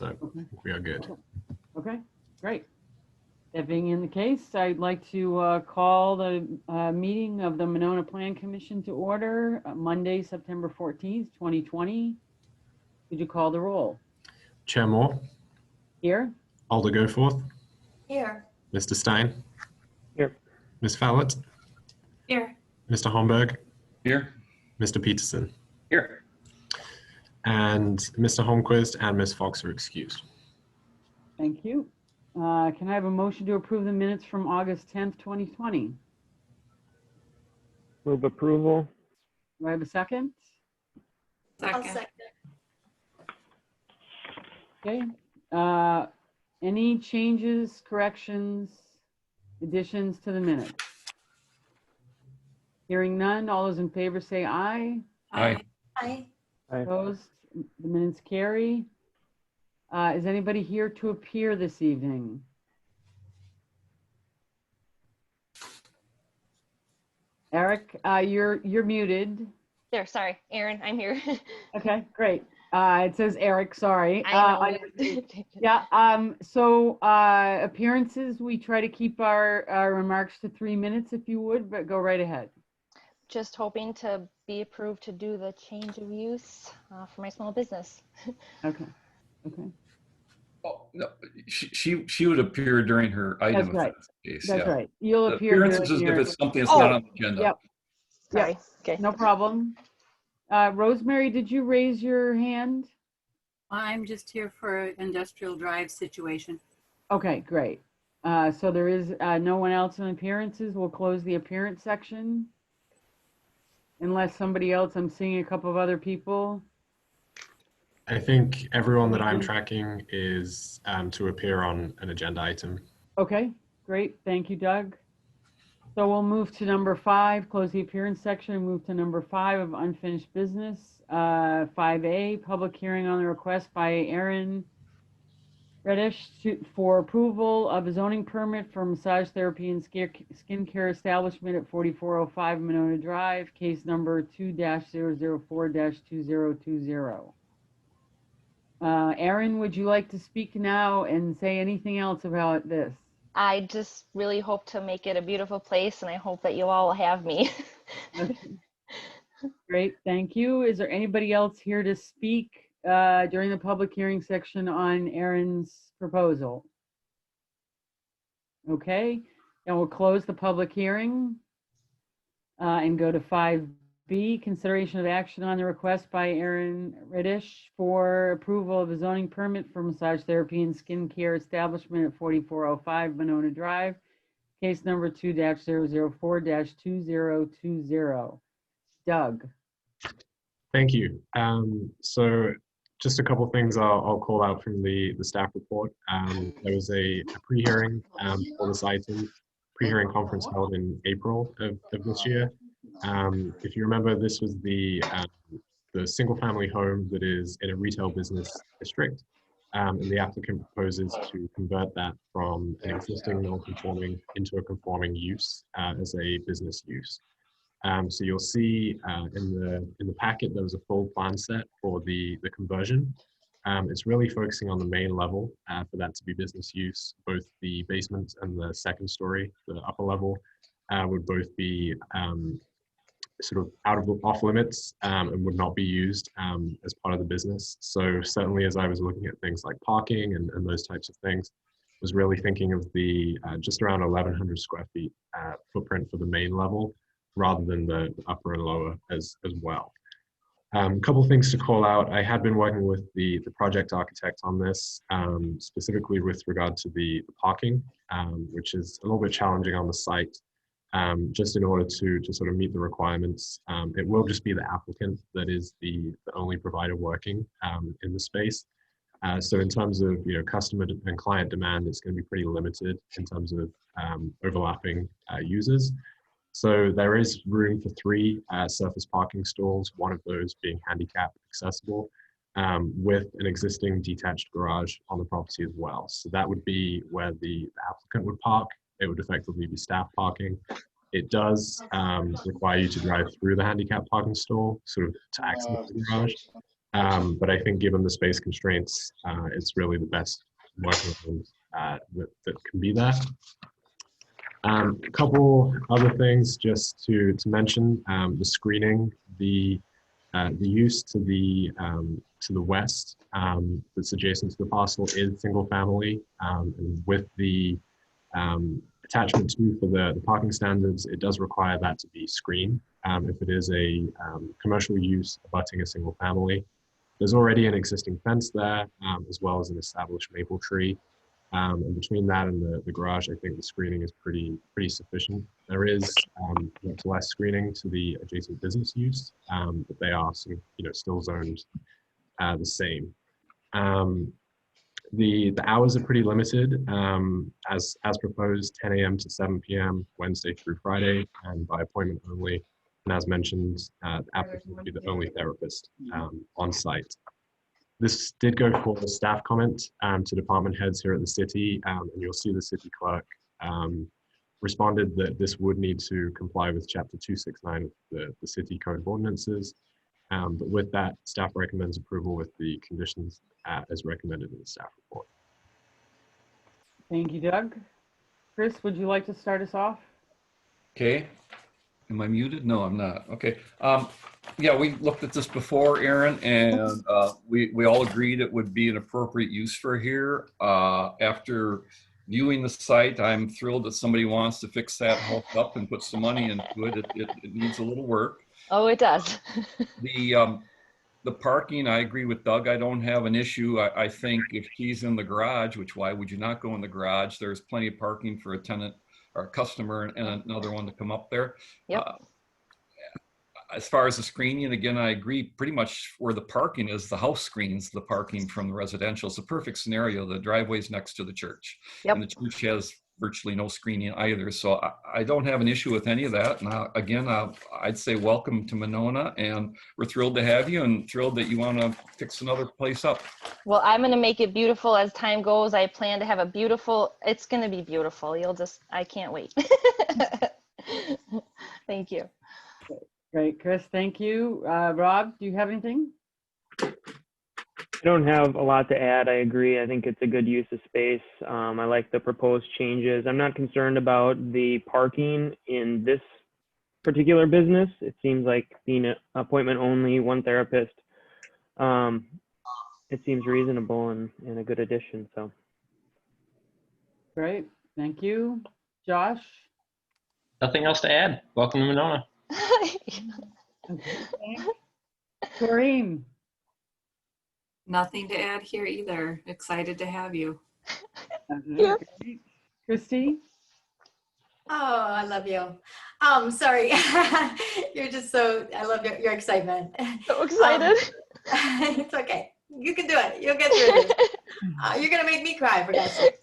So I think we are good. Okay, great. That being in the case, I'd like to call the meeting of the Monona Plan Commission to order Monday, September 14th, 2020. Could you call the roll? Chair Moore. Here. Alder Goforth. Here. Mr. Stein. Here. Ms. Fallat. Here. Mr. Homburg. Here. Mr. Peterson. Here. And Mr. Holmquist and Ms. Fox are excused. Thank you. Can I have a motion to approve the minutes from August 10th, 2020? Move approval. Do I have a second? I'll second. Okay. Any changes, corrections, additions to the minutes? Hearing none, all those in favor say aye. Aye. Aye. Opposed? The minutes carry. Is anybody here to appear this evening? Eric, you're muted. There, sorry, Aaron, I'm here. Okay, great. It says Eric, sorry. I know. Yeah, so appearances, we try to keep our remarks to 3 minutes if you would, but go right ahead. Just hoping to be approved to do the change of use for my small business. Okay, okay. Oh, no, she would appear during her item. That's right. Case, That's yeah. right. You'll The appear appearances during is your... if it's something that's Oh, not on the agenda. Yep. Sorry. Yep. Okay. No problem. Rosemary, did you raise your hand? I'm just here for industrial drive situation. Okay, great. So there is no one else in appearances. We'll close the appearance section. Unless somebody else, I'm seeing a couple of other people. I think everyone that I'm tracking is to appear on an agenda item. Okay, great. Thank you, Doug. So we'll move to number 5, close the appearance section, and move to number 5 of unfinished business. 5A, public hearing on the request by Aaron Reddish for approval of a zoning permit for massage therapy and skincare establishment at 4405 Monona Drive, case number 2-004-2020. Aaron, would you like to speak now and say anything else about this? I just really hope to make it a beautiful place, and I hope that you all have me. Okay. Great, thank you. Is there anybody else here to speak during the public hearing section on Aaron's proposal? Okay, and we'll close the public hearing and go to 5B, consideration of action on the request by Aaron Reddish for approval of a zoning permit for massage therapy and skincare establishment at 4405 Monona Drive, case number 2-004-2020. Doug. Thank you. So just a couple things I'll call out from the staff report. There was a pre-hearing for this item, pre-hearing conference held in April of this year. If you remember, this was the single-family home that is in a retail business district, and the applicant proposes to convert that from an existing non-conforming into a conforming use as a business use. So you'll see in the packet there was a full plan set for the conversion. It's really focusing on the main level for that to be business use. Both the basement and the second story, the upper level, would both be sort of off limits and would not be used as part of the business. So certainly as I was looking at things like parking and those types of things, was really thinking of the just around 1,100 square feet footprint for the main level, rather than the upper and lower as well. A couple things to call out. I had been working with the project architect on this, specifically with regard to the parking, which is a little bit challenging on the site, just in order to sort of meet the requirements. It will just be the applicant that is the only provider working in the space. So in terms of customer and client demand, it's going to be pretty limited in terms of overlapping users. So there is room for 3 surface parking stalls, one of those being handicap accessible, with an existing detached garage on the property as well. So that would be where the applicant would park. It would effectively be staff parking. It does require you to drive through the handicap parking stall, sort of to access the garage. But I think given the space constraints, it's really the best working room that can be there. A couple other things just to mention: the screening, the use to the west that's adjacent to the parcel is single family, and with the attachment 2 for the parking standards, it does require that to be screened if it is a commercial use abutting a single family. There's already an existing fence there, as well as an established maple tree. And between that and the garage, I think the screening is pretty sufficient. There is much less screening to the adjacent business use, but they are sort of, still zoned the same. The hours are pretty limited, as proposed, 10 a.m. to 7 p.m. Wednesday through Friday, and by appointment only. And as mentioned, the applicant will be the only therapist on site. This did go for a staff comment to department heads here at the city, and you'll see the city clerk responded that this would need to comply with Chapter 269 of the City Code of Ordinances. But with that, staff recommends approval with the conditions as recommended in the staff report. Thank you, Doug. Chris, would you like to start us off? Okay. Am I muted? No, I'm not. Okay. Yeah, we looked at this before, Aaron, and we all agreed it would be an appropriate use for here. After viewing the site, I'm thrilled that somebody wants to fix that house up and put some money into it. It needs a little work. Oh, it does. The parking, I agree with Doug. I don't have an issue. I think if he's in the garage, which why would you not go in the garage? There's plenty of parking for a tenant or a customer and another one to come up there. Yep. As far as the screening, again, I agree pretty much where the parking is, the house screens the parking from the residential. It's a perfect scenario. The driveway's next to the church. Yep. And the church has virtually no screening either. So I don't have an issue with any of that. And again, I'd say welcome to Monona, and we're thrilled to have you and thrilled that you want to fix another place up. Well, I'm going to make it beautiful as time goes. I plan to have a beautiful, it's going to be beautiful. I can't wait. Thank you. Great, Chris, thank you. Rob, do you have anything? I don't have a lot to add. I agree. I think it's a good use of space. I like the proposed changes. I'm not concerned about the parking in this particular business. It seems like being an appointment only, one therapist. It seems reasonable and a good addition. So. Great, thank you. Josh? Nothing else to add. Welcome to Monona. Okay. Coreen? Nothing to add here either. Excited to have you. Yeah. Christy? Oh, I love you. Sorry. You're just so, I love your excitement. So excited. It's okay. You can do it. You'll get through this. You're going to make me cry, for God's sake.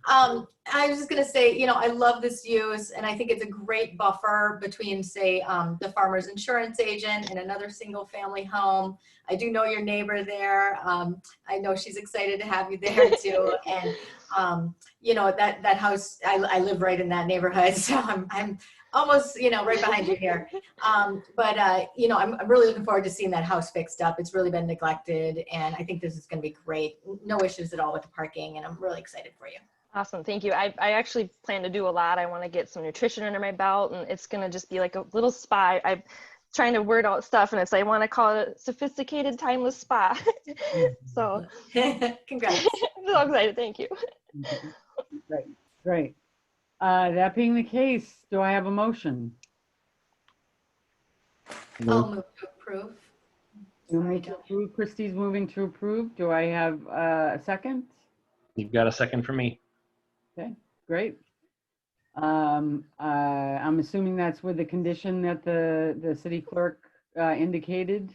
I was just going to say, I love this use, and I think it's a great buffer between, say, the farmer's insurance agent and another single family home. I do know your neighbor there. I know she's excited to have you there too. And, that house, I live right in that neighborhood. So I'm almost, right behind you here. I'm really looking forward to seeing that house fixed up. It's really been neglected, and I think this is going to be great. No issues at all with the parking, and I'm really excited for you. Awesome. Thank you. I actually plan to do a lot. I want to get some nutrition under my belt, and it's going to just be like a little spa. I'm trying to word out stuff, and I want to call it a sophisticated, timeless spa. So Congrats. I'm so excited. Thank you. Great. That being the case, do I have a motion? I'll move to approve. You move to approve. Christie's moving to approve. Do I have a second? You've got a second for me. Okay, great. I'm assuming that's with the condition that the city clerk indicated.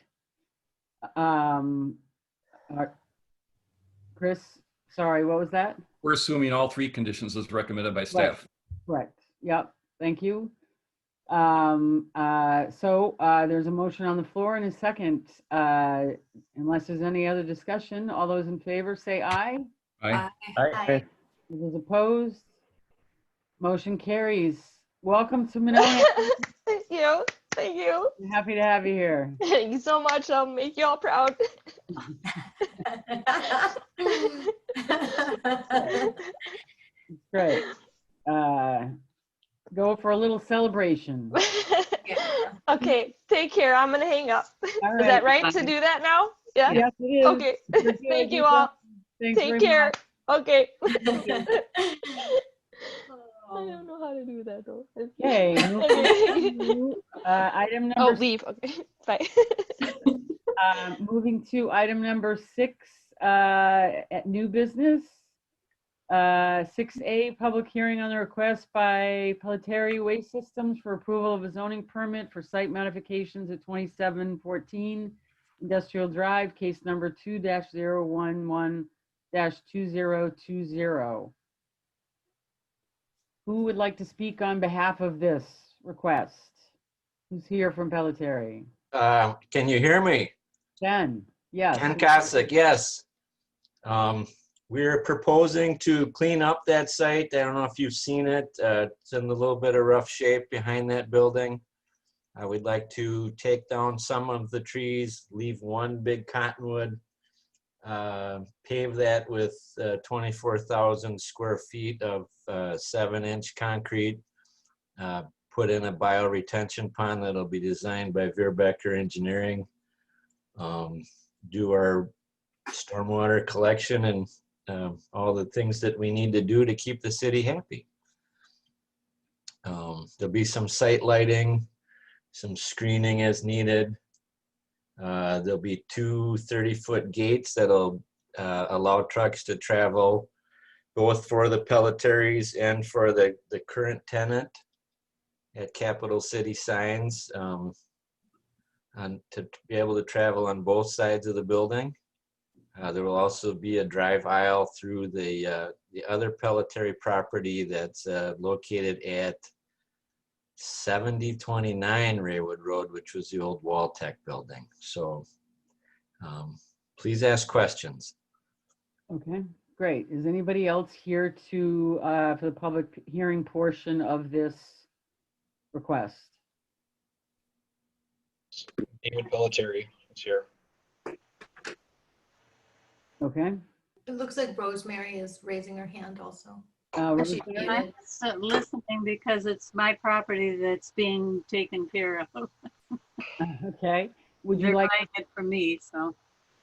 Chris, sorry, what was that? We're assuming all three conditions as recommended by staff. Correct. Yep. Thank you. So there's a motion on the floor and a second. Unless there's any other discussion, all those in favor say aye. Aye. Aye. Those opposed? Motion carries. Welcome to Monona. Thank you. Thank you. I'm happy to have you here. Thank you so much. I'll make you all proud. Great. Go for a little celebration. Okay, take care. I'm gonna hang up. All Is that right. right to do that now? Yeah. Yes, it is. Okay. You're good. Thank you You're all. welcome. Thanks Take very care. much. Okay. I don't know how to do that though. Okay. Okay. Item Oh, number leave. Okay. Bye. moving to item number 6, at new business. 6A, public hearing on the request by Pelletary Waste Systems for approval of a zoning permit for site modifications at 2714 Industrial Drive, case number 2-011-2020. Who would like to speak on behalf of this request? Who's here from Pelletary? Can you hear me? Ken, yes. Ken Kosick, yes. We're proposing to clean up that site. I don't know if you've seen it. It's in a little bit of rough shape behind that building. We'd like to take down some of the trees, leave one big cottonwood, pave that with 24,000 square feet of 7-inch concrete, put in a bioretention pond that'll be designed by Verbecker Engineering, do our stormwater collection and all the things that we need to do to keep the city happy. There'll be some site lighting, some screening as needed. There'll be 2 30-foot gates that'll allow trucks to travel both for the Pelletaries and for the current tenant at Capital City Signs, and to be able to travel on both sides of the building. There will also be a drive aisle through the other Pelletary property that's located at 7029 Raywood Road, which was the old Waltech building. So please ask questions. Okay, great. Is anybody else here to for the public hearing portion of this request? David Pelletary is here. Okay. It looks like Rosemary is raising her hand also. Rosemary? muted. I'm listening because it's my property that's being taken care of. Okay. Would you They're like buying it from me, so.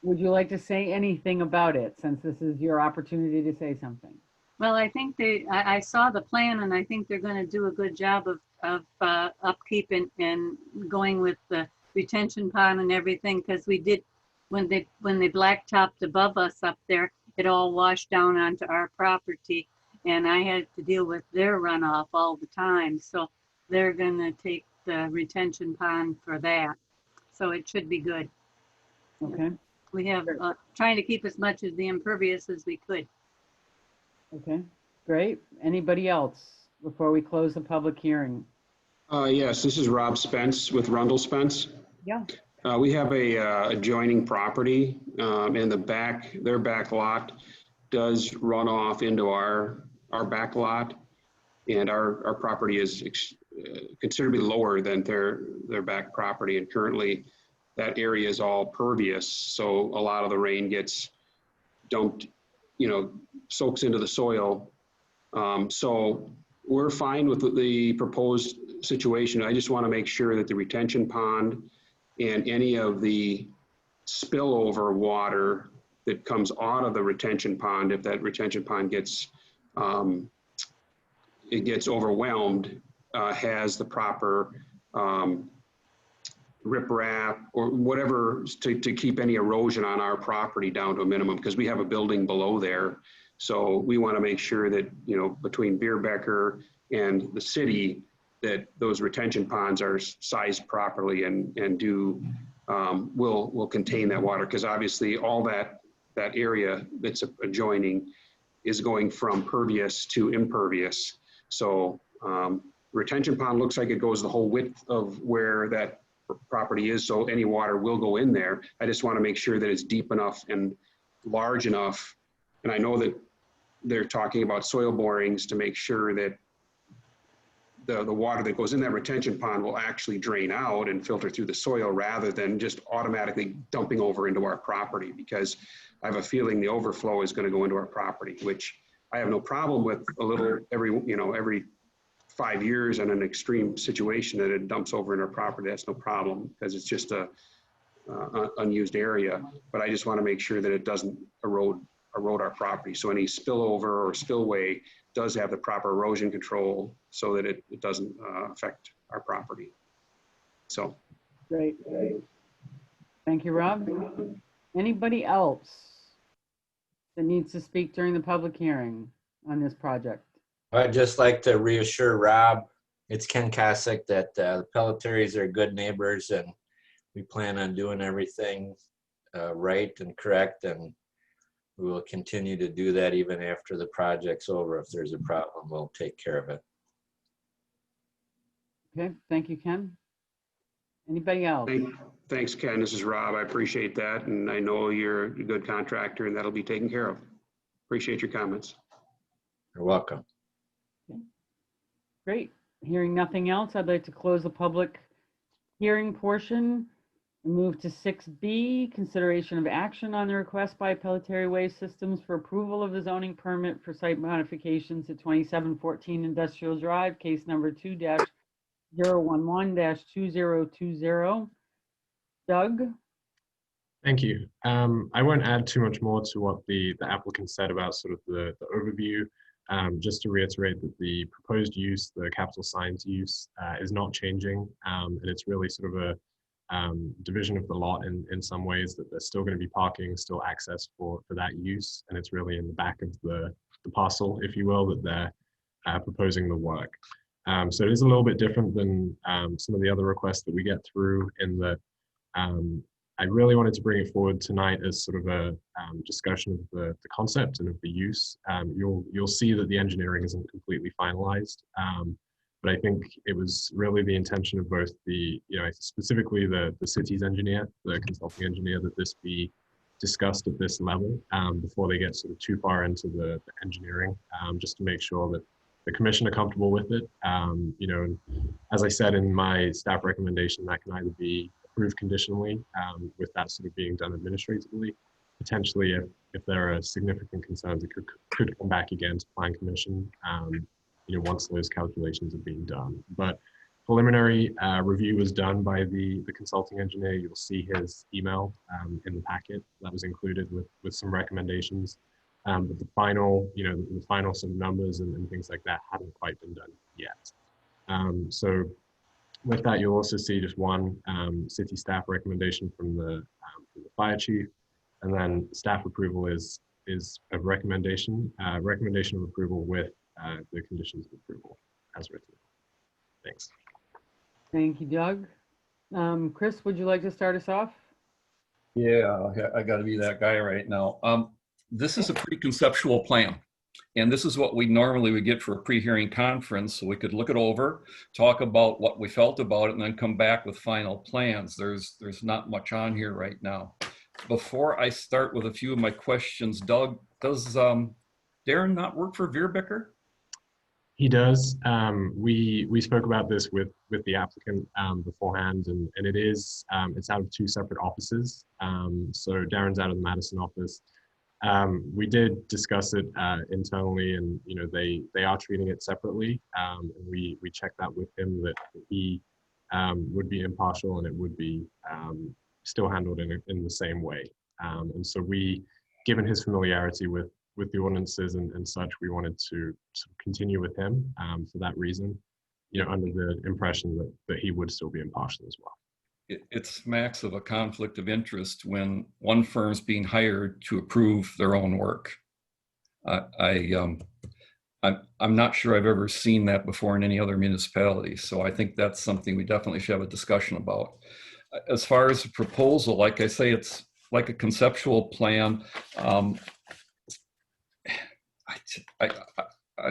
would you like to say anything about it, since this is your opportunity to say something? Well, I think I saw the plan and I think they're going to do a good job of upkeep and going with the retention pond and everything, because we did, when they blacktopped above us up there, it all washed down onto our property and I had to deal with their runoff all the time. So they're going to take the retention pond for that. So it should be good. Okay. We have trying to keep as much of the impervious as we could. Okay, great. Anybody else before we close the public hearing? Yes, this is Rob Spence with Rundle Spence. Yeah. We have a adjoining property in the back. Their back lot does run off into our back lot, and our property is considerably lower than their back property, and currently that area is all pervious, so a lot of the rain gets dumped, soaks into the soil. So we're fine with the proposed situation. I just want to make sure that the retention pond and any of the spillover water that comes out of the retention pond, if that retention pond gets overwhelmed, has the proper riprap or whatever to keep any erosion on our property down to a minimum, because we have a building below there. So we want to make sure that, between Beerbecker and the city, that those retention ponds are sized properly and will contain that water, because obviously all that area that's adjoining is going from pervious to impervious. So retention pond looks like it goes the whole width of where that property is, so any water will go in there. I just want to make sure that it's deep enough and large enough. And I know that they're talking about soil borings to make sure that the water that goes in that retention pond will actually drain out and filter through the soil rather than just automatically dumping over into our property, because I have a feeling the overflow is going to go into our property, which I have no problem with a little every 5 years in an extreme situation that it dumps over in our property. That's no problem because it's just a unused area. But I just want to make sure that it doesn't erode our property. So any spillover or spillway does have the proper erosion control so that it doesn't affect our property. So. Great. Thank you, Rob. Anybody else that needs to speak during the public hearing on this project? I'd just like to reassure Rob, it's Ken Kosick, that the Pelletiers are good neighbors and we plan on doing everything right and correct, and we will continue to do that even after the project's over. If there's a problem, we'll take care of it. Okay, thank you, Ken. Anybody else? Thanks, Ken. This is Rob. I appreciate that. And I know you're a good contractor and that'll be taken care of. Appreciate your comments. You're welcome. Okay. Great. Hearing nothing else, I'd like to close the public hearing portion and move to 6B, consideration of action on the request by Pelletier Waste Systems for approval of the zoning permit for site modifications at 2714 Industrial Drive, case number 2-011-2020. Doug? Thank you. I won't add too much more to what the applicant said about sort of the overview. Just to reiterate that the proposed use, the capital signs use, is not changing, and it's really sort of a division of the lot in some ways, that there's still going to be parking, still access for that use, and it's really in the back of the parcel, if you will, that they're proposing the work. So it is a little bit different than some of the other requests that we get through, in that I really wanted to bring it forward tonight as sort of a discussion of the concept and of the use. You'll see that the engineering isn't completely finalized, but I think it was really the intention of both specifically the city's engineer, the consulting engineer, that this be discussed at this level before they get sort of too far into the engineering, just to make sure that the commission are comfortable with it. And as I said in my staff recommendation, that can either be approved conditionally, with that sort of being done administratively. Potentially, if there are significant concerns, it could come back again to plan commission, once those calculations are being done. But preliminary review was done by the consulting engineer. You'll see his email in the packet that was included with some recommendations. But the final, the final sort of numbers and things like that haven't quite been done yet. So with that, you'll also see just one city staff recommendation from the fire chief, and then staff approval is a recommendation of approval with the conditions of approval as written. Thanks. Thank you, Doug. Chris, would you like to start us off? Yeah, I got to be that guy right now. This is a pretty conceptual plan. And this is what we normally would get for a pre-hearing conference, so we could look it over, talk about what we felt about it, and then come back with final plans. There's not much on here right now. Before I start with a few of my questions, Doug, does Darren not work for Veerbecker? He does. We spoke about this with the applicant beforehand, and it is it's out of two separate offices. So Darren's out of the Madison office. We did discuss it internally, and they are treating it separately. And we checked that with him, that he would be impartial and it would be still handled in the same way. And so given his familiarity with the ordinances and such, we wanted to sort of continue with him for that reason, under the impression that he would still be impartial as well. It smacks of a conflict of interest when one firm's being hired to approve their own work. I'm not sure I've ever seen that before in any other municipality. So I think that's something we definitely should have a discussion about. As far as the proposal, like I say, it's like a conceptual plan.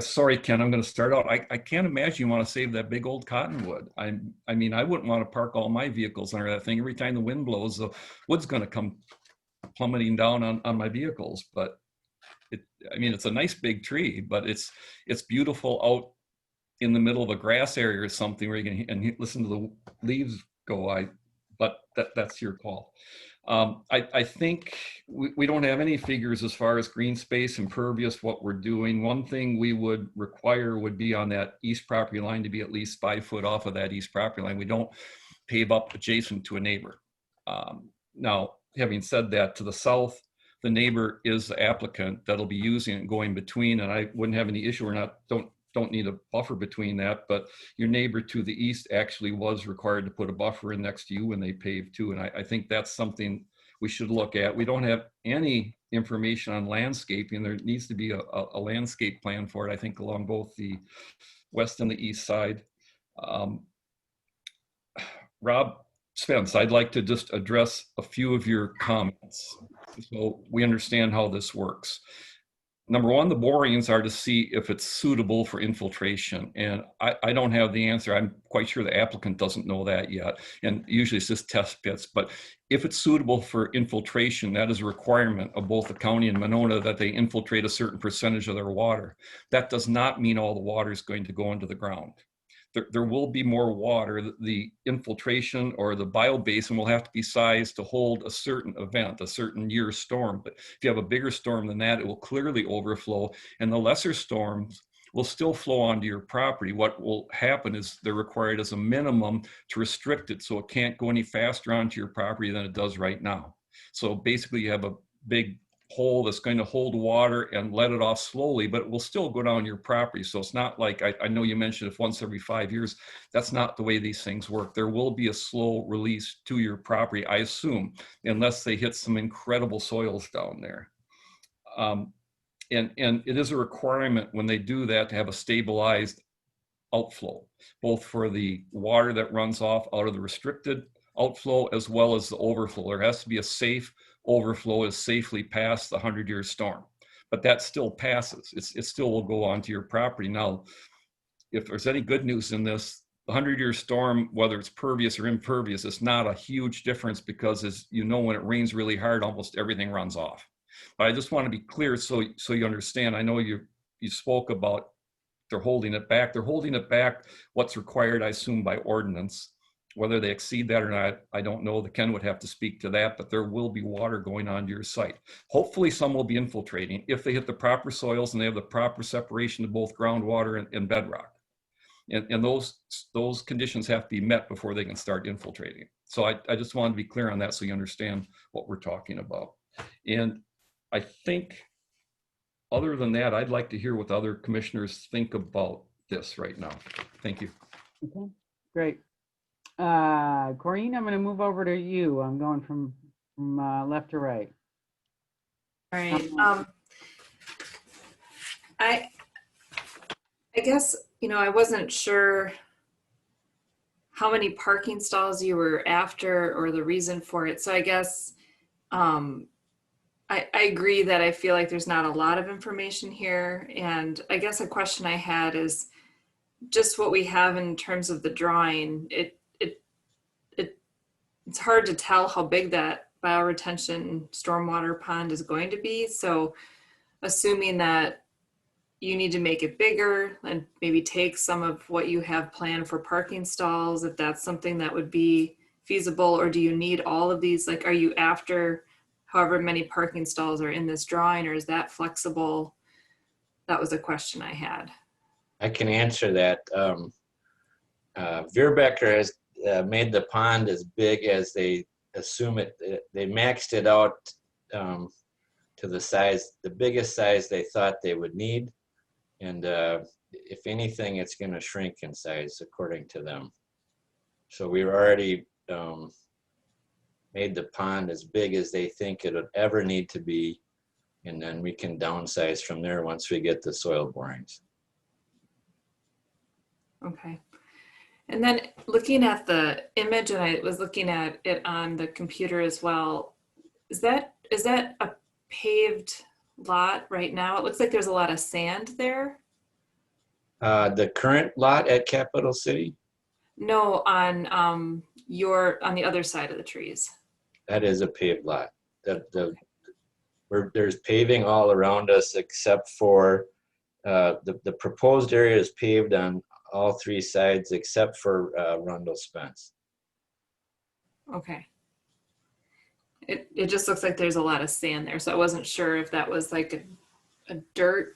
Sorry, Ken, I'm going to start out. I can't imagine you want to save that big old cottonwood. I mean, I wouldn't want to park all my vehicles under that thing. Every time the wind blows, the wood's going to come plummeting down on my vehicles. But it's a nice big tree, but it's beautiful out in the middle of a grass area or something where you can listen to the leaves go, but that's your call. I think we don't have any figures as far as green space, impervious, what we're doing. One thing we would require would be on that east property line to be at least 5 foot off of that east property line. We don't pave up adjacent to a neighbor. Now, having said that, to the south, the neighbor is the applicant that'll be using it going between, and I wouldn't have any issue. We're don't need a buffer between that, but your neighbor to the east actually was required to put a buffer in next to you when they paved too. And I think that's something we should look at. We don't have any information on landscaping. There needs to be a landscape plan for it, I think, along both the west and the east side. Rob Spence, I'd like to just address a few of your comments so we understand how this works. Number one, the borings are to see if it's suitable for infiltration. And I don't have the answer. I'm quite sure the applicant doesn't know that yet. And usually it's just test pits. But if it's suitable for infiltration, that is a requirement of both the county and Monona that they infiltrate a certain percentage of their water. That does not mean all the water is going to go into the ground. There will be more water. The infiltration or the biobasin will have to be sized to hold a certain event, a certain year storm. But if you have a bigger storm than that, it will clearly overflow, and the lesser storms will still flow onto your property. What will happen is they're required as a minimum to restrict it so it can't go any faster onto your property than it does right now. So basically you have a big hole that's going to hold water and let it off slowly, but it will still go down your property. So it's not like, I know you mentioned if once every 5 years, that's not the way these things work. There will be a slow release to your property, I assume, unless they hit some incredible soils down there. And it is a requirement when they do that to have a stabilized outflow, both for the water that runs off out of the restricted outflow as well as the overflow. There has to be a safe overflow is safely past the 100-year storm, but that still passes. It still will go onto your property. Now, if there's any good news in this, the 100-year storm, whether it's pervious or impervious, it's not a huge difference because, as you know, when it rains really hard, almost everything runs off. But I just want to be clear so you understand. I know you spoke about they're holding it back. They're holding it back what's required, I assume, by ordinance. Whether they exceed that or not, I don't know. The Ken would have to speak to that, but there will be water going onto your site. Hopefully some will be infiltrating if they hit the proper soils and they have the proper separation of both groundwater and bedrock. And those conditions have to be met before they can start infiltrating. So I just wanted to be clear on that so you understand what we're talking about. And I think other than that, I'd like to hear what other commissioners think about this right now. Thank you. Okay, great. Coreen, I'm going to move over to you. I'm going from left to right. All right. I guess, I wasn't sure how many parking stalls you were after or the reason for it. So I guess I agree that I feel like there's not a lot of information here. And I guess a question I had is just what we have in terms of the drawing. It's hard to tell how big that bioretention stormwater pond is going to be. So assuming that you need to make it bigger and maybe take some of what you have planned for parking stalls, if that's something that would be feasible, or do you need all of these? Like, are you after however many parking stalls are in this drawing, or is that flexible? That was a question I had. I can answer that. Veerbecker has made the pond as big as they assume it. They maxed it out to the size, the biggest size they thought they would need. And if anything, it's going to shrink in size according to them. So we've already made the pond as big as they think it would ever need to be. And then we can downsize from there once we get the soil borings. Okay. And then looking at the image, and I was looking at it on the computer as well, is that a paved lot right now? It looks like there's a lot of sand there. The current lot at Capital City? No, on the other side of the trees. That is a paved lot. There's paving all around us except for the proposed area is paved on all three sides except for Rundle Spence. Okay. It just looks like there's a lot of sand there, so I wasn't sure if that was like a dirt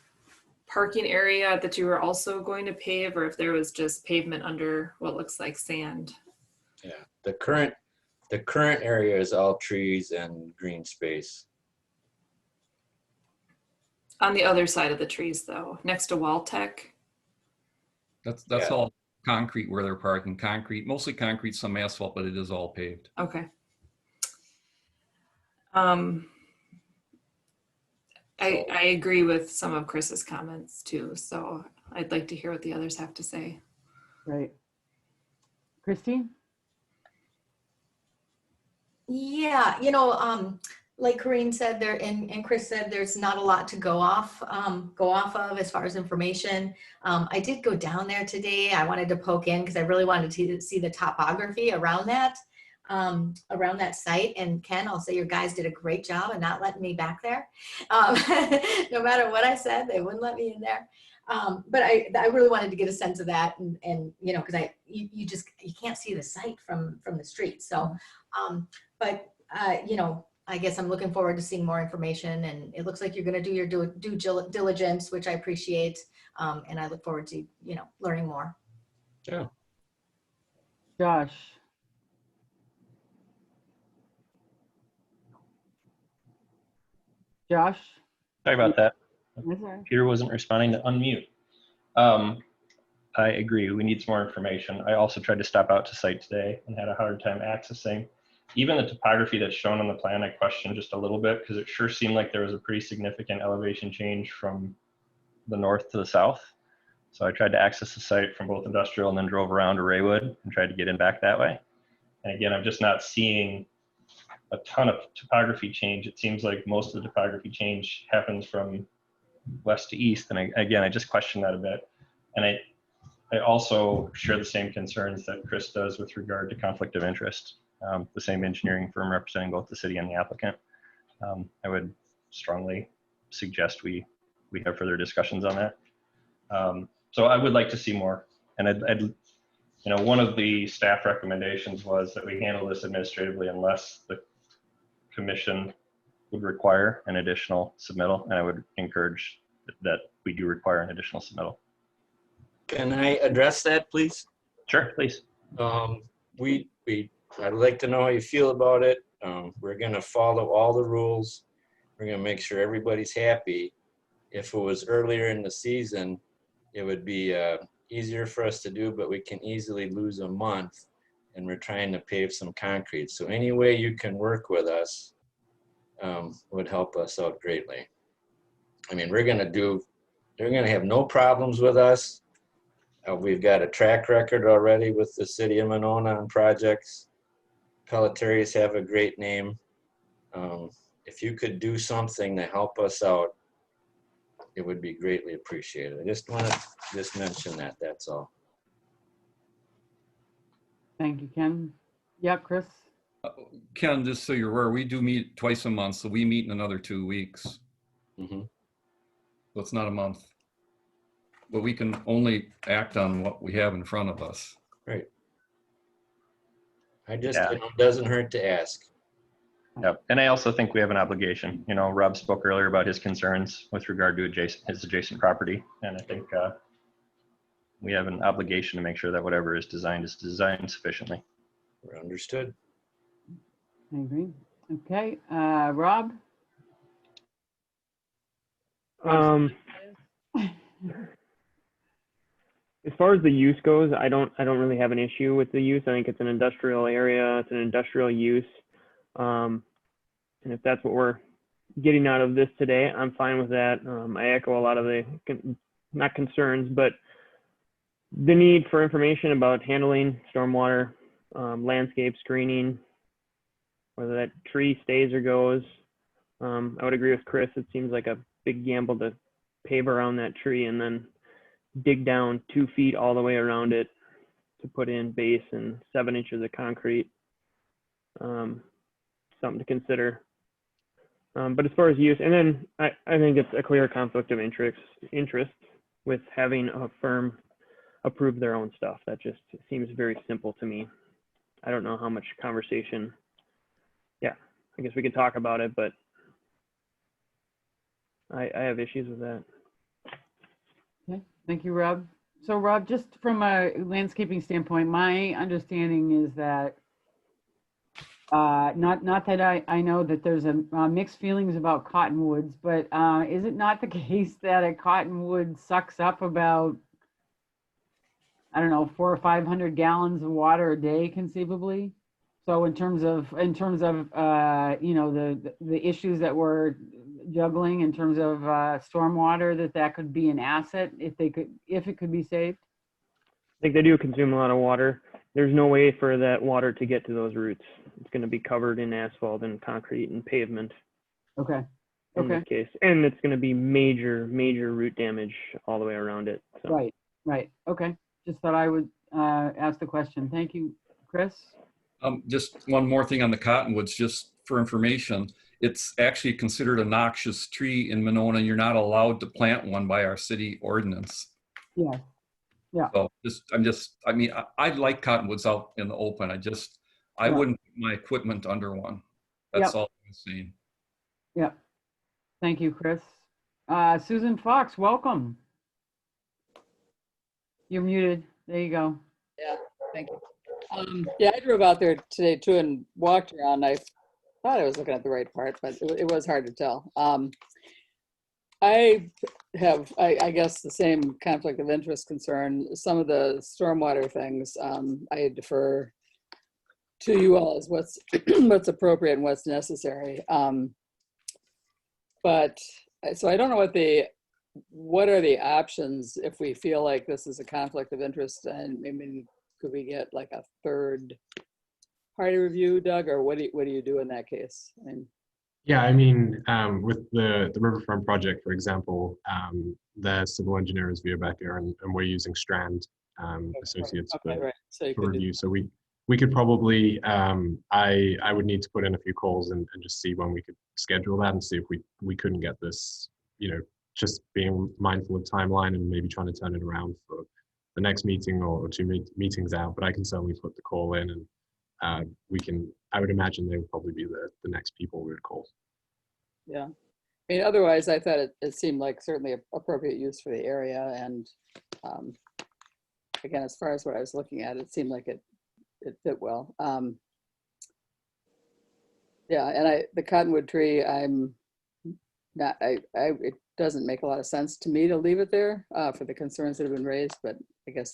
parking area that you were also going to pave, or if there was just pavement under what looks like sand. Yeah, the current area is all trees and green space. On the other side of the trees, though, next to Waltech. That's Yeah. all concrete where they're parking. Concrete, mostly concrete, some asphalt, but it is all paved. Okay. I agree with some of Chris's comments too, so I'd like to hear what the others have to say. Right. Christine? Yeah, like Coreen said there, and Chris said, there's not a lot to go off of as far as information. I did go down there today. I wanted to poke in because I really wanted to see the topography around that site. And Ken, I'll say your guys did a great job of not letting me back there. No matter what I said, they wouldn't let me in there. But I really wanted to get a sense of that, and because you can't see the site from the street. So, I guess I'm looking forward to seeing more information, and it looks like you're going to do your due diligence, which I appreciate. And I look forward to, learning more. Yeah. Josh? Josh? Sorry about that. That's all right. Peter wasn't responding to unmute. I agree. We need some more information. I also tried to stop out to site today and had a hard time accessing. Even the topography that's shown on the plan, I questioned just a little bit because it sure seemed like there was a pretty significant elevation change from the north to the south. So I tried to access the site from both industrial and then drove around to Raywood and tried to get in back that way. And again, I'm just not seeing a ton of topography change. It seems like most of the topography change happens from west to east. And I just question that a bit. And I also share the same concerns that Chris does with regard to conflict of interest. The same engineering firm representing both the city and the applicant. I would strongly suggest we have further discussions on that. So I would like to see more. And one of the staff recommendations was that we handle this administratively unless the commission would require an additional submittal. And I would encourage that we do require an additional submittal. Can I address that, please? Sure, please. I'd like to know how you feel about it. We're going to follow all the rules. We're going to make sure everybody's happy. If it was earlier in the season, it would be easier for us to do, but we can easily lose a month, and we're trying to pave some concrete. So any way you can work with us would help us out greatly. I mean, they're going to have no problems with us. We've got a track record already with the city of Monona on projects. Pelletieri's have a great name. If you could do something to help us out, it would be greatly appreciated. I just want to mention that, that's all. Thank you, Ken. Yeah, Chris? Ken, just so you're aware, we do meet twice a month, so we meet in another 2 weeks. Mm-hmm. So it's not a month. But we can only act on what we have in front of us. Right. It doesn't hurt to ask. Yep. And I also think we have an obligation. Rob spoke earlier about his concerns with regard to his adjacent property. And I think we have an obligation to make sure that whatever is designed sufficiently. We're understood. I agree. Okay, Rob? As far as the use goes, I don't really have an issue with the use. I think it's an industrial area. It's an industrial use. And if that's what we're getting out of this today, I'm fine with that. I echo a lot of the, not concerns, but the need for information about handling stormwater, landscape screening, whether that tree stays or goes. I would agree with Chris. It seems like a big gamble to pave around that tree and then dig down 2 feet all the way around it to put in base and 7 inches of concrete. Something to consider. But as far as use, and then I think it's a clear conflict of interest with having a firm approve their own stuff. That just seems very simple to me. I don't know how much conversation. Yeah, I guess we could talk about it, but I have issues with that. Okay, thank you, Rob. So Rob, just from a landscaping standpoint, my understanding is that not that I know that there's a mixed feelings about cottonwoods, but is it not the case that a cottonwood sucks up about, I don't know, 400 or 500 gallons of water a day conceivably? So in terms of you know, the issues that we're juggling in terms of stormwater, that could be an asset if it could be saved. I think they do consume a lot of water. There's no way for that water to get to those roots. It's going to be covered in asphalt and concrete and pavement. Okay. In this case, and it's going to be major root damage all the way around it. So. Right. Okay. Just thought I would ask the question. Thank you, Chris. Just one more thing on the cottonwoods, just for information. It's actually considered a noxious tree in Monona. You're not allowed to plant one by our city ordinance. Yeah. Yeah. So I mean, I'd like cottonwoods out in the open. I wouldn't put my equipment under one. That's all I'm saying. Yeah. Thank you, Chris. Susan Fox, welcome. You're muted. There you go. Yeah, thank you. Yeah, I drove out there today too and walked around. I thought I was looking at the right part, but it was hard to tell. I have, I guess, the same conflict of interest concern. Some of the stormwater things, I defer to you all as what's appropriate and what's necessary. But so I don't know what are the options if we feel like this is a conflict of interest, and maybe could we get like a third party review, Doug, or what do you do in that case? Yeah, I mean, with the Riverfront project, for example, the civil engineer is via Becker, and we're using Strand Associates for review. So we could probably, I would need to put in a few calls and just see when we could schedule that and see if we couldn't get this, you know, just being mindful of timeline and maybe trying to turn it around for the next meeting or two meetings out. But I can certainly put the call in, and I would imagine they would probably be the next people we would call. Yeah. I mean, otherwise, I thought it seemed like certainly appropriate use for the area. And again, as far as what I was looking at, it seemed like it fit well. Yeah, and the cottonwood tree, it doesn't make a lot of sense to me to leave it there for the concerns that have been raised, but I guess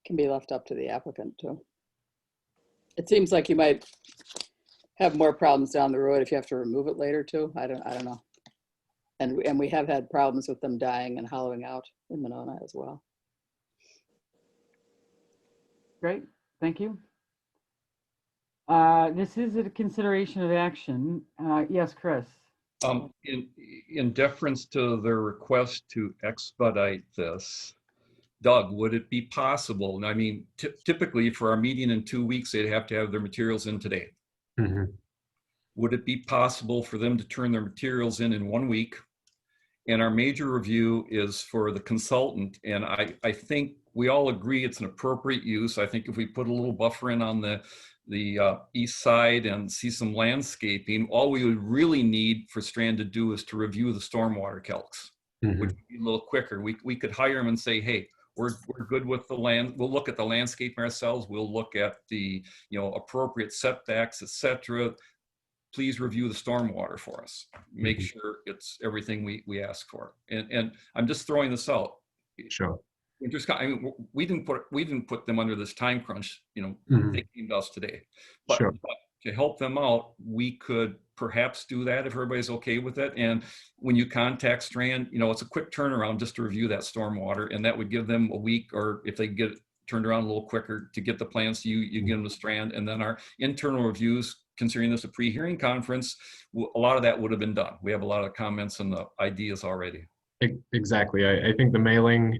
can be left up to the applicant too. It seems like you might have more problems down the road if you have to remove it later too. I don't know. And we have had problems with them dying and hollowing out in Monona as well. Great, thank you. This is a consideration of action. Yes, Chris. In deference to their request to expedite this, Doug, would it be possible? And I mean, typically for our meeting in 2 weeks, they'd have to have their materials in today. Mm-hmm. Would it be possible for them to turn their materials in 1 week? And our major review is for the consultant. And I think we all agree it's an appropriate use. I think if we put a little buffer in on the east side and see some landscaping, all we would really need for Strand to do is to review the stormwater calcs, which would be a little quicker. We could hire them and say, hey, we're good with the land. We'll look at the landscape ourselves. We'll look at the appropriate setbacks, etc. Please review the stormwater for us. Make sure it's everything we ask for. And I'm just throwing this out. Sure. I mean, we didn't put them under this time crunch. They came to us today. But, sure. But to help them out, we could perhaps do that if everybody's okay with it. And when you contact Strand, it's a quick turnaround just to review that stormwater, and that would give them a week, or if they get it turned around a little quicker, to get the plans to you get them to Strand, and then our internal reviews, considering this a pre-hearing conference, a lot of that would have been done. We have a lot of comments and the ideas already. Exactly. I think the mailing,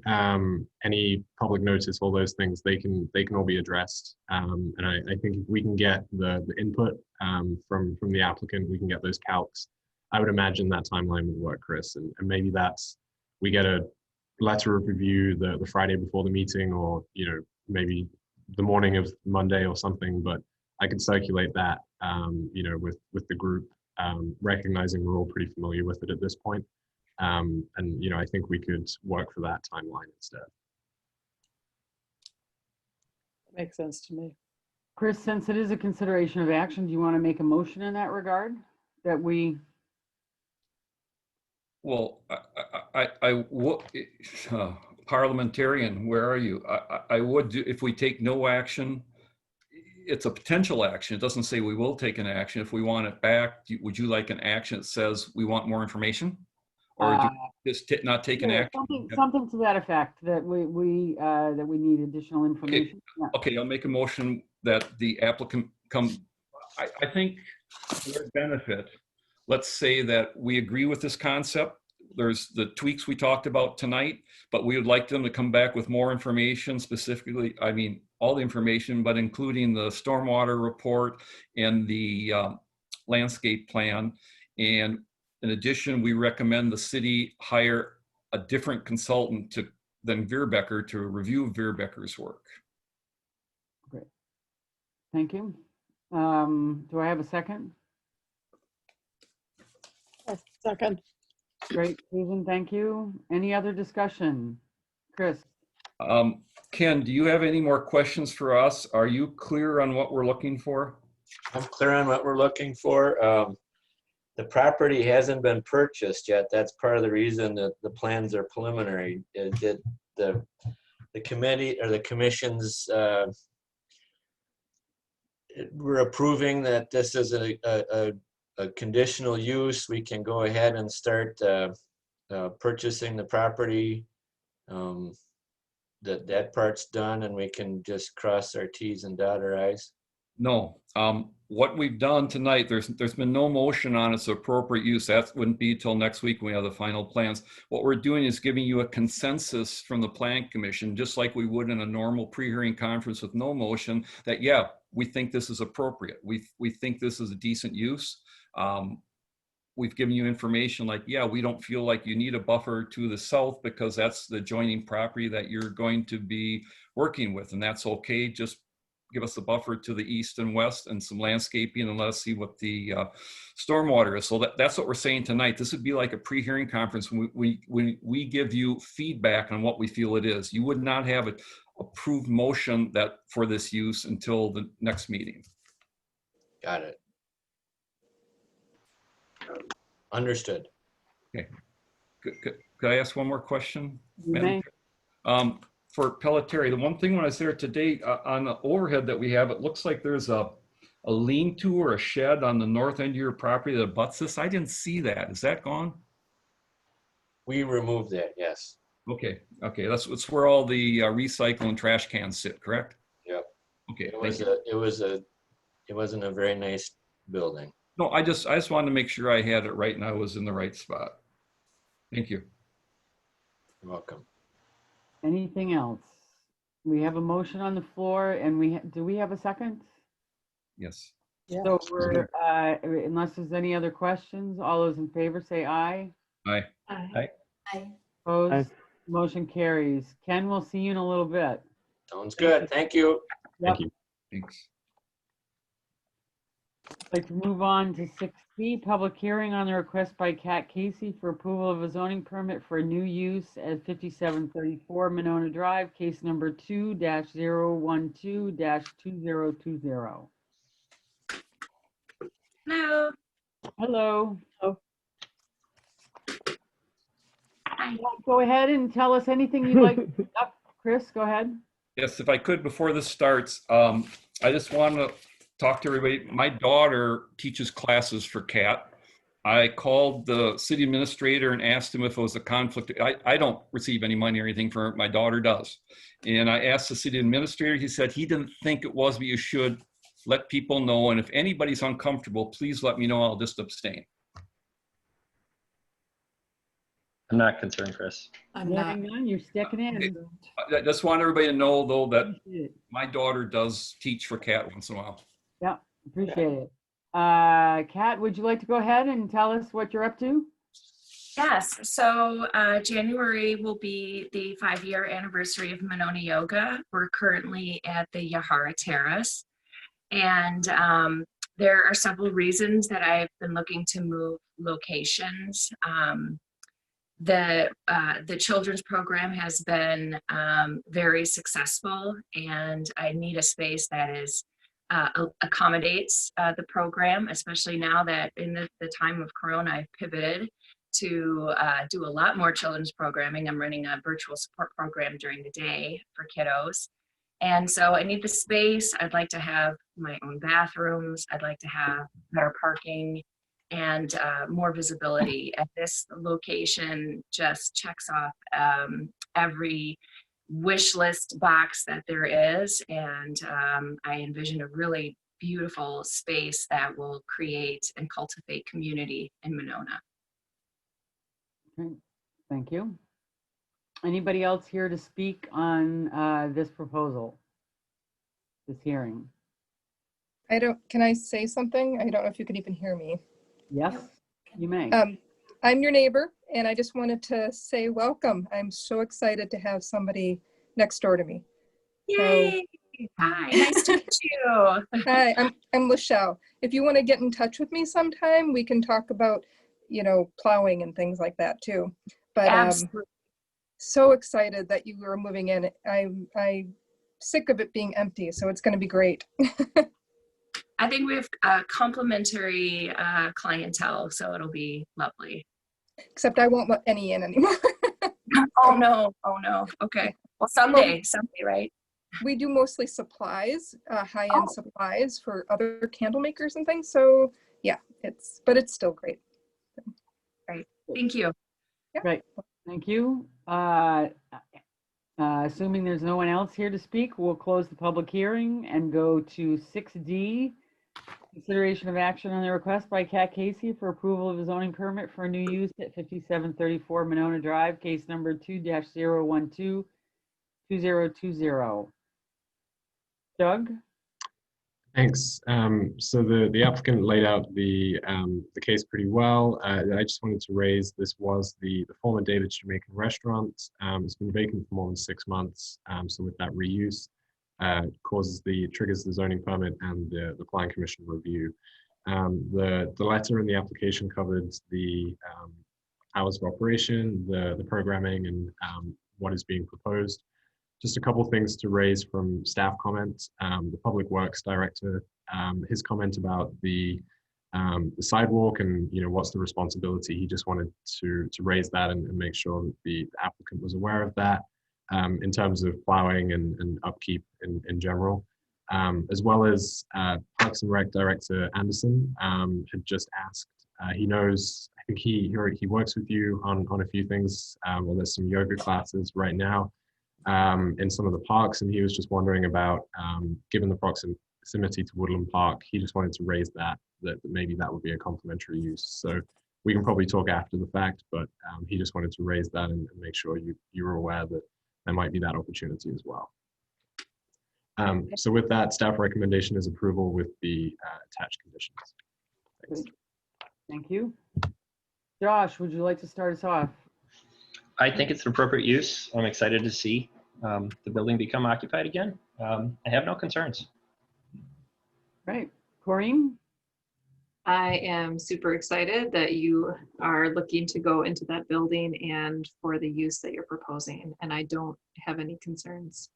any public notice, all those things, they can all be addressed. And I think if we can get the input from the applicant, we can get those calcs. I would imagine that timeline would work, Chris. And maybe we get a letter of review the Friday before the meeting, or maybe the morning of Monday or something. But I could circulate that with the group, recognizing we're all pretty familiar with it at this point. And I think we could work for that timeline instead. Makes sense to me. Chris, since it is a consideration of action, do you want to make a motion in that regard? That we, Well, parliamentarian, where are you? I would do, if we take no action, it's a potential action. It doesn't say we will take an action. If we want it back, would you like an action that says we want more information? Or do we just not take an action? something to that effect, that we need additional information. Yeah. Okay, I'll make a motion that the applicant come, I think for their benefit, let's say that we agree with this concept. There's the tweaks we talked about tonight, but we would like them to come back with more information, specifically, I mean, all the information, but including the stormwater report and the landscape plan. And in addition, we recommend the city hire a different consultant than Veerbecker to review Veerbecker's work. Great. Thank you. Do I have a second? Second. Great, Susan, thank you. Any other discussion? Chris? Ken, do you have any more questions for us? Are you clear on what we're looking for? I'm clear on what we're looking for. The property hasn't been purchased yet. That's part of the reason that the plans are preliminary. The committee or the commissions we're approving that this is a conditional use. We can go ahead and start purchasing the property. That part's done, and we can just cross our T's and dot our I's. No. What we've done tonight, there's been no motion on its appropriate use. That wouldn't be till next week when we have the final plans. What we're doing is giving you a consensus from the Plan Commission, just like we would in a normal pre-hearing conference with no motion, that yeah, we think this is appropriate. We think this is a decent use. We've given you information like, yeah, we don't feel like you need a buffer to the south because that's the adjoining property that you're going to be working with, and that's okay. Just give us a buffer to the east and west and some landscaping, and let us see what the stormwater is. So that's what we're saying tonight. This would be like a pre-hearing conference when we give you feedback on what we feel it is. You would not have an approved motion that for this use until the next meeting. Got it. Understood. Okay. Could I ask one more question? You may. For Pelletieri, the one thing when I was there today on the overhead that we have, it looks like there's a lean-to or a shed on the north end of your property that abuts this. I didn't see that. Is that gone? We removed that, yes. Okay, that's where all the recycle and trash cans sit, correct? Yep. Okay. It wasn't a very nice building. No, I just wanted to make sure I had it right and I was in the right spot. Thank you. You're welcome. Anything else? We have a motion on the floor, and do we have a second? Yes. Yeah. So we're, unless there's any other questions, all those in favor say aye. Aye. Aye. Opposed? Aye. Motion carries. Ken, we'll see you in a little bit. Sounds good. Thank you. Yep. Thank you. Thanks. I'd like to move on to 6B, public hearing on the request by Kat Casey for approval of a zoning permit for a new use at 5734 Monona Drive, case number 2-012-2020. Hello. Hello. Go ahead and tell us anything you'd like. Chris, go ahead. Yes, if I could, before this starts, I just want to talk to everybody. My daughter teaches classes for CAT. I called the city administrator and asked him if it was a conflict. I don't receive any money or anything for it. My daughter does. And I asked the city administrator, he said he didn't think it was, but you should let people know. And if anybody's uncomfortable, please let me know. I'll just abstain. I'm not concerned, Chris. I'm not. You're sticking in. I just want everybody to know, though, that my daughter does teach for CAT once in a while. Yeah, appreciate it. Kat, would you like to go ahead and tell us what you're up to? Yes, so January will be the 5-year anniversary of Monona Yoga. We're currently at the Yahara Terrace, and there are several reasons that I've been looking to move locations. The children's program has been very successful, and I need a space that is accommodates the program, especially now that in the time of Corona, I've pivoted to do a lot more children's programming. I'm running a virtual support program during the day for kiddos. And so I need the space. I'd like to have my own bathrooms. I'd like to have better parking and more visibility. And this location just checks off every wish list box that there is. And I envision a really beautiful space that will create and cultivate community in Monona. Great. Thank you. Anybody else here to speak on this proposal, this hearing? Can I say something? I don't know if you can even hear me. Yes, you may. I'm your neighbor, and I just wanted to say welcome. I'm so excited to have somebody next door to me. Yay! So, hi, nice to meet you. Hi, I'm Lachelle. If you want to get in touch with me sometime, we can talk about, plowing and things like that too. But so excited that you were moving in. I'm sick of it being empty, so it's going to be great. I think we have complimentary clientele, so it'll be lovely. Except I won't let any in anymore. Oh no, okay. Well, someday, right? We do mostly supplies, high-end supplies for other candle makers and things. So yeah, but it's still great. Right, thank you. Yeah. Right, thank you. Assuming there's no one else here to speak, we'll close the public hearing and go to 6D. Consideration of action on the request by Kat Casey for approval of a zoning permit for a new use at 5734 Monona Drive, case number 2-0122020. Doug? Thanks. So the applicant laid out the case pretty well. I just wanted to raise, this was the former David's Jamaican restaurant. It's been vacant for more than 6 months. So with that reuse, triggers the zoning permit and the plan commission review. The letter in the application covered the hours of operation, the programming, and what is being proposed. Just a couple things to raise from staff comments. The Public Works Director, his comment about the sidewalk and what's the responsibility. He just wanted to raise that and make sure that the applicant was aware of that in terms of plowing and upkeep in general, as well as Parks and Rec Director Anderson had just asked. He knows. I think he works with you on a few things. Well, there's some yoga classes right now in some of the parks, and he was just wondering about, given the proximity to Woodland Park, he just wanted to raise that maybe that would be a complementary use. So we can probably talk after the fact, but he just wanted to raise that and make sure you were aware that there might be that opportunity as well. So with that, staff recommendation is approval with the attached conditions. Thanks. Thank you. Josh, would you like to start us off? I think it's an appropriate use. I'm excited to see the building become occupied again. I have no concerns. Right. Coreen? I am super excited that you are looking to go into that building and for the use that you're proposing, and I don't have any concerns.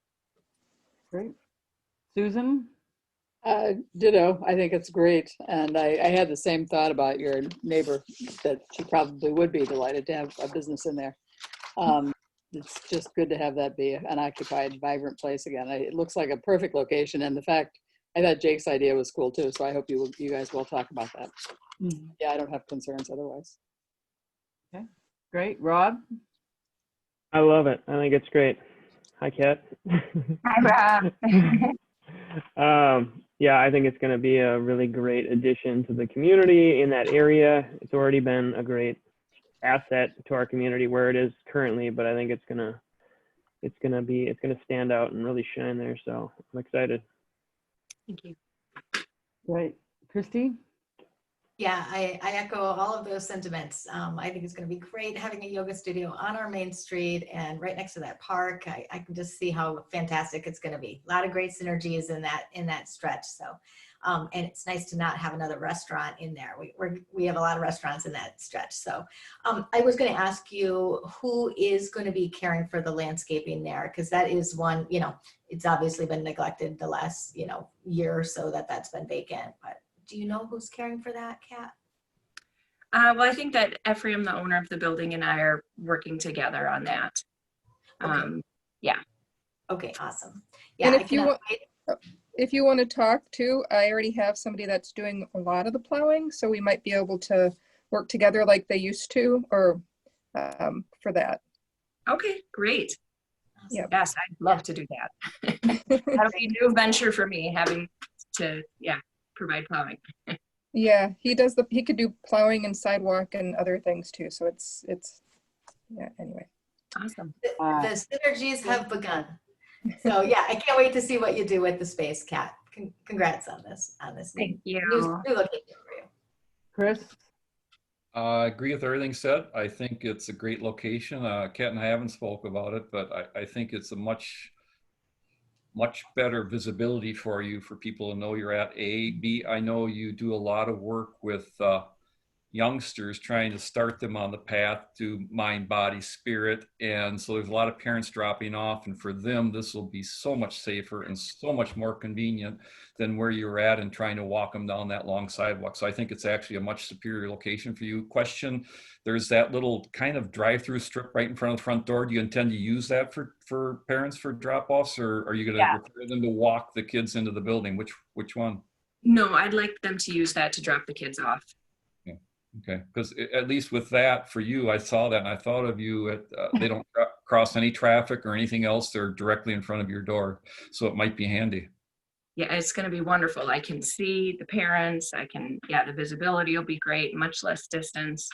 Great. Susan? Ditto. I think it's great. And I had the same thought about your neighbor, that she probably would be delighted to have a business in there. It's just good to have that be an occupied, vibrant place again. It looks like a perfect location. And the fact, I thought Jake's idea was cool too. So I hope you guys will talk about that. Mm-hmm. Yeah, I don't have concerns otherwise. Okay, great. Rob? I love it. I think it's great. Hi, Kat. Hi, Rob. Yeah, I think it's going to be a really great addition to the community in that area. It's already been a great asset to our community where it is currently, but I think it's going to stand out and really shine there. So I'm excited. Thank you. Great. Christy? Yeah, I echo all of those sentiments. I think it's going to be great having a yoga studio on our main street and right next to that park. I can just see how fantastic it's going to be. A lot of great synergies in that stretch. So, and it's nice to not have another restaurant in there. We have a lot of restaurants in that stretch. So, I was going to ask you who is going to be caring for the landscaping there, because that is one, it's obviously been neglected the last year or so that's been vacant, but. Do you know who's caring for that, Kat? Well, I think that Ephraim, the owner of the building, and I are working together on that. Okay. Yeah. Okay, awesome. Yeah, And if you want to talk too, I already have somebody that's doing a lot of the plowing, so we might be able to work together like they used to, or for that. Okay, great. Yep. Yes, I'd love to do that. That'll be a new venture for me, having to, provide plowing. Yeah, he could do plowing and sidewalk and other things too. So it's yeah, anyway. Awesome. The synergies have begun. So yeah, I can't wait to see what you do with the space, Kat. Congrats on this. Thank you. New location for you. Chris? I agree with everything said. I think it's a great location. Kat and I haven't spoke about it, but I think it's a much better visibility for you, for people to know you're at A. B, I know you do a lot of work with youngsters, trying to start them on the path to mind, body, spirit. And so there's a lot of parents dropping off, and for them, this will be so much safer and so much more convenient than where you're at and trying to walk them down that long sidewalk. So I think it's actually a much superior location for you. Question, there's that little kind of drive-through strip right in front of the front door. Do you intend to use that for parents for drop-offs, or are you going to require them to walk the kids into the building? Which one? No, I'd like them to use that to drop the kids off. Okay, because at least with that, for you, I saw that and I thought of you at, they don't cross any traffic or anything else. They're directly in front of your door. So it might be handy. Yeah, it's going to be wonderful. I can see the parents. The visibility will be great, much less distance.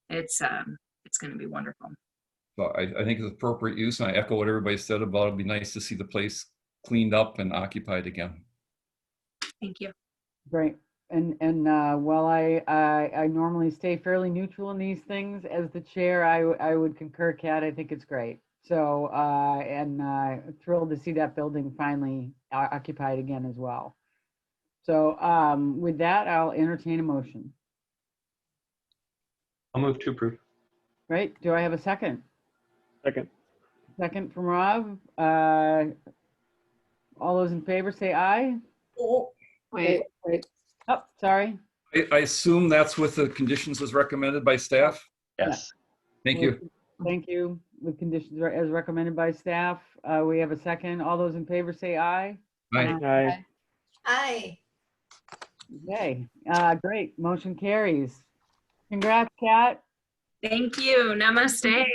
It's going to be wonderful. So I think it's appropriate use, and I echo what everybody said about it'd be nice to see the place cleaned up and occupied again. Thank you. Great. And while I normally stay fairly neutral in these things, as the chair, I would concur, Kat. I think it's great. So, and thrilled to see that building finally occupied again as well. So with that, I'll entertain a motion. I'll move to approve. Right. Do I have a second? Second. Second from Rob. All those in favor say aye. Oh, wait. Oh, sorry. I assume that's with the conditions as recommended by staff? Yes. Thank you. Thank you. With conditions as recommended by staff. We have a second. All those in favor say aye. Aye. Aye. Okay. Great. Motion carries. Congrats, Kat. Thank you. Namaste.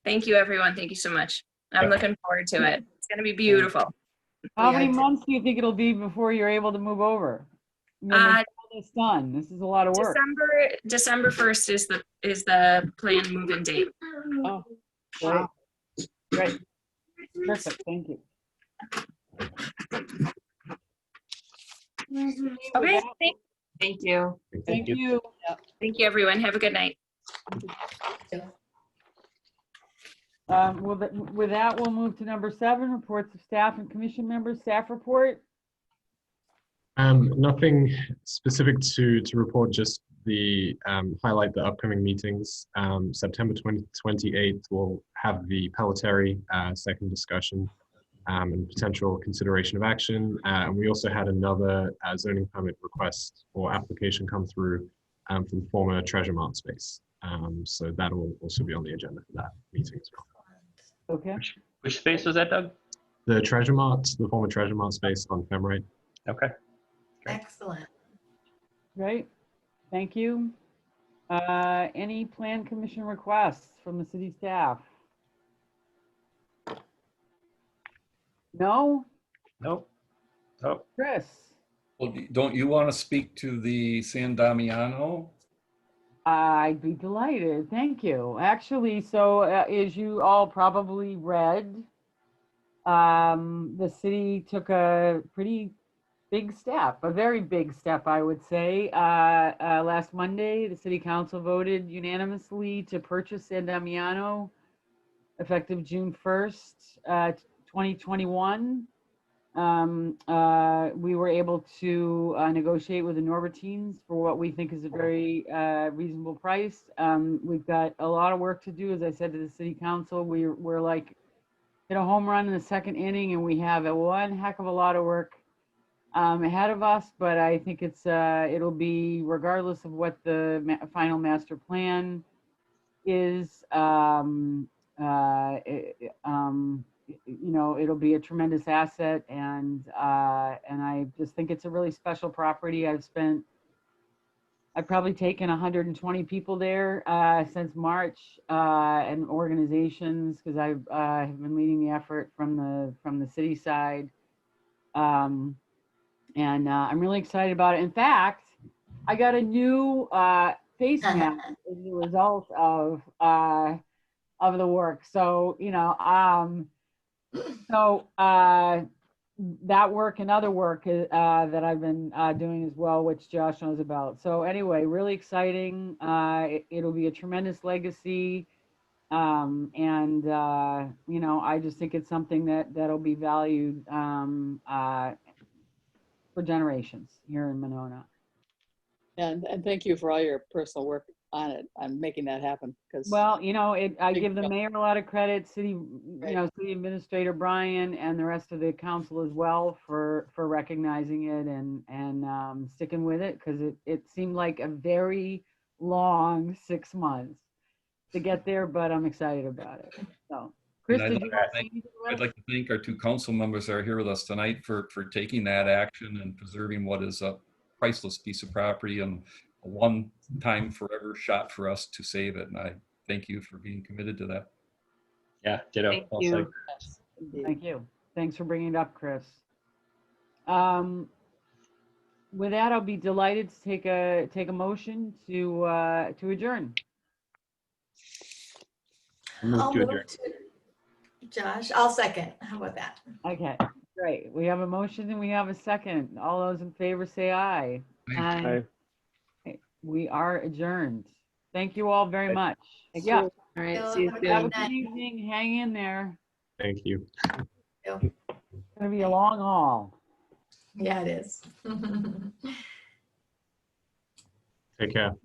Thank you, everyone. Thank you so much. I'm looking forward to it. It's going to be beautiful. How many months do you think it'll be before you're able to move over? When it's done. This is a lot of work. December 1st is the planned move-in date. Oh, great. Great. Perfect. Thank you. Okay. Thank you. Thank you. Thank you, everyone. Have a good night. With that, we'll move to number 7, reports of staff and commission members. Staff report. Nothing specific to report, just the highlight the upcoming meetings. September 28th, we'll have the Pelletary second discussion and potential consideration of action. And we also had another zoning permit request or application come through for the former Treasure Mart space. So that will also be on the agenda for that meeting as well. Okay. Which space was that, Doug? The Treasure Mart, the former Treasure Mart space on Femrite. Okay. Excellent. Great. Thank you. Any plan commission requests from the city staff? No? Nope. Nope. Chris? Well, don't you want to speak to the San Damiano? I'd be delighted. Thank you. Actually, so as you all probably read, the city took a pretty big step, a very big step, I would say. Last Monday, the city council voted unanimously to purchase San Damiano effective June 1st, 2021. We were able to negotiate with the Norbertines for what we think is a very reasonable price. We've got a lot of work to do. As I said to the city council, we're like hit a home run in the second inning, and we have one heck of a lot of work ahead of us. But I think it'll be, regardless of what the final master plan is, you know, it'll be a tremendous asset, and I just think it's a really special property. I've probably taken 120 people there since March, and organizations, because I have been leading the effort from the city side, and I'm really excited about it. In fact, I got a new face mask as a result of the work. So, you know, that work and other work that I've been doing as well, which Josh knows about. So anyway, really exciting. It'll be a tremendous legacy. And, you know, I just think it's something that'll be valued for generations here in Monona. And thank you for all your personal work on it, on making that happen. Because well, you know, I give the mayor a lot of credit, city administrator Brian, and the rest of the council as well for recognizing it and sticking with it, because it seemed like a very long 6 months to get there, but I'm excited about it. So, Chris, And did you want to say anything I'd like to thank our two council members that are here with us tonight for taking that action and preserving what is a priceless piece of property and a one-time forever shot for us to save it. And I thank you for being committed to that. Yeah, ditto. Thank Well you. said. Thank you. Thanks for bringing it up, Chris. With that, I'll be delighted to take a motion to adjourn. I'll move to Josh. I'll second. How about that? Okay, great. We have a motion and we have a second. All those in favor say aye. Aye. Okay, we are adjourned. Thank you all very much. Thank Yeah. you. All right. See you Have soon. a good evening. Hang in there. Thank you. It's gonna be a long haul. Yeah, it is. Take care.